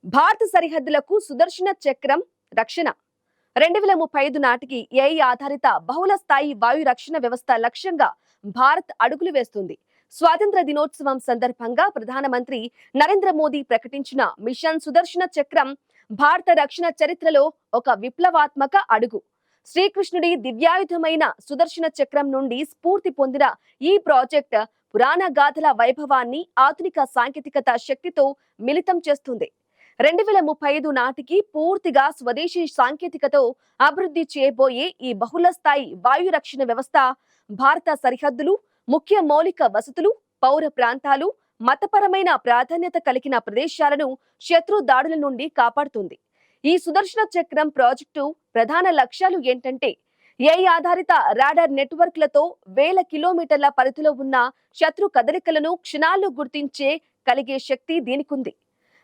భారత సరిహద్దులకు సుదర్శన చక్రం రక్షణ 2035 నాటికి ఏఐ ఆధారిత బహుళ స్థాయి వాయు రక్షణ వ్యవస్థ లక్ష్యంగా భారత్ అడుగులు వేస్తుంది. స్వాతంత్ర దినోత్సవం సందర్భంగా ప్రధానమంత్రి నరేంద్ర మోదీ ప్రకటించిన మిషన్ సుదర్శన చక్రం భారత రక్షణ చరిత్రలో ఒక విప్లవాత్మక అడుగు. శ్రీకృష్ణుడి దివ్యాయుధమైన సుదర్శన చక్రం నుండి స్ఫూర్తి పొందిన ఈ ప్రాజెక్ట్ పురాణ గాథల వైభవాన్ని ఆధునిక సాంకేతికత శక్తితో మిళితం చేస్తుంది. 2035 నాటికి పూర్తిగా స్వదేశీ సాంకేతికతో అభివృద్ధి చేయబోయే ఈ బహుళ స్థాయి వాయు రక్షణ వ్యవస్థ భారత సరిహద్దులు, ముఖ్య మౌలిక వసతులు, పౌర ప్రాంతాలు, మతపరమైన ప్రాధాన్యత కలిగిన ప్రదేశాలను శత్రు దాడుల నుండి కాపాడుతుంది. ఈ సుదర్శన చక్రం ప్రాజెక్టు ప్రధాన లక్ష్యాలు ఏంటంటే ఏఐ ఆధారిత రాడార్ నెట్వర్క్లతో వేల కిలోమీటర్ల పరిధిలో ఉన్న శత్రు కదలికలను క్షణాల్లో గుర్తించే కలిగే శక్తి దీనికుంది.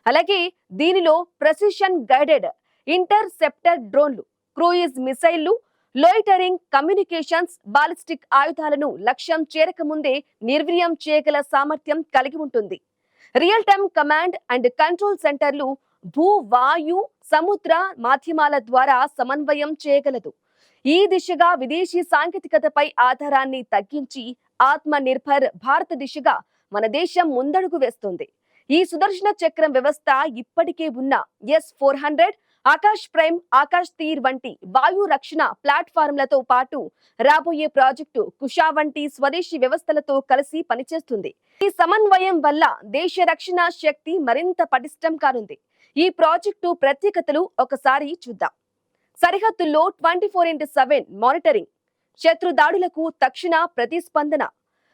అలాగే దీనిలో ప్రెసిషన్ గైడెడ్ ఇంటర్సెప్టర్ డ్రోన్లు, క్రూయిజ్ మిసైళ్లు, లోయిటరింగ్ కమ్యూనికేషన్స్, బాలిస్టిక్ ఆయుధాలను లక్ష్యం చేరకముందే నిర్వీర్యం చేయగల సామర్థ్యం కలిగి ఉంటుంది. Real time command and control సెంటర్లు భూ, వాయు, సముద్ర మాధ్యమాల ద్వారా సమన్వయం చేయగలదు. ఈ దిశగా విదేశీ సాంకేతికతపై ఆధారాన్ని తగ్గించి ఆత్మ నిర్భర్ భారత దిశగా మన దేశం ముందడుగు వేస్తుంది. ఈ సుదర్శన చక్రం వ్యవస్థ ఇప్పటికే ఉన్న S-400, ఆకాశ్ ప్రైమ్, ఆకాశ్ తీర్ వంటి వాయు రక్షణ ప్లాట్ఫారంలతో పాటు రాబోయే ప్రాజెక్టు కుషా వంటి స్వదేశీ వ్యవస్థలతో కలిసి పనిచేస్తుంది. ఈ సమన్వయం వల్ల దేశ రక్షణ శక్తి మరింత పటిష్టం కానుంది. ఈ ప్రాజెక్టు ప్రత్యేకతలు ఒకసారి చూద్దాం. సరిహద్దుల్లో 24/7 మానిటరింగ్, శత్రు దాడులకు తక్షణ ప్రతిస్పందన,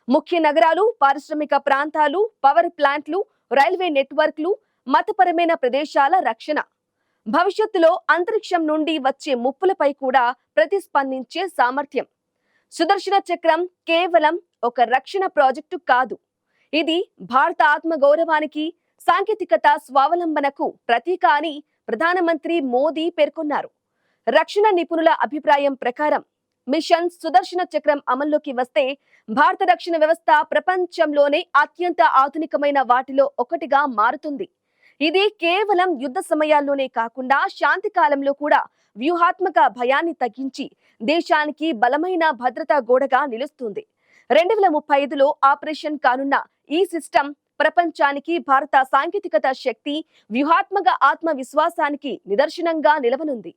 ముఖ్య నగరాలు, పారిశ్రామిక ప్రాంతాలు, పవర్ ప్లాంట్లు, రైల్వే నెట్వర్క్లు, మతపరమైన ప్రదేశాల రక్షణ, భవిష్యత్తులో అంతరిక్షం నుండి వచ్చే ముప్పులపై కూడా ప్రతిస్పందించే సామర్థ్యం. సుదర్శన చక్రం కేవలం ఒక రక్షణ ప్రాజెక్టు కాదు, ఇది భారత ఆత్మగౌరవానికి, సాంకేతికత స్వావలంబనకు ప్రతీక అని ప్రధానమంత్రి మోదీ పేర్కొన్నారు. రక్షణ నిపుణుల అభిప్రాయం ప్రకారం మిషన్ సుదర్శన చక్రం అమల్లోకి వస్తే భారత రక్షణ వ్యవస్థ ప్రపంచంలోనే అత్యంత ఆధునికమైన వాటిలో ఒకటిగా మారుతుంది. ఇది కేవలం యుద్ధ సమయాల్లోనే కాకుండా శాంతి కాలంలో కూడా వ్యూహాత్మక భయాన్ని తగ్గించి దేశానికి బలమైన భద్రతా గోడగా నిలుస్తుంది. 2035లో ఆపరేషన్ కానున్న ఈ సిస్టమ్ ప్రపంచానికి భారత సాంకేతికత శక్తి, వ్యూహాత్మక ఆత్మవిశ్వాసానికి నిదర్శనంగా నిలవనుంది.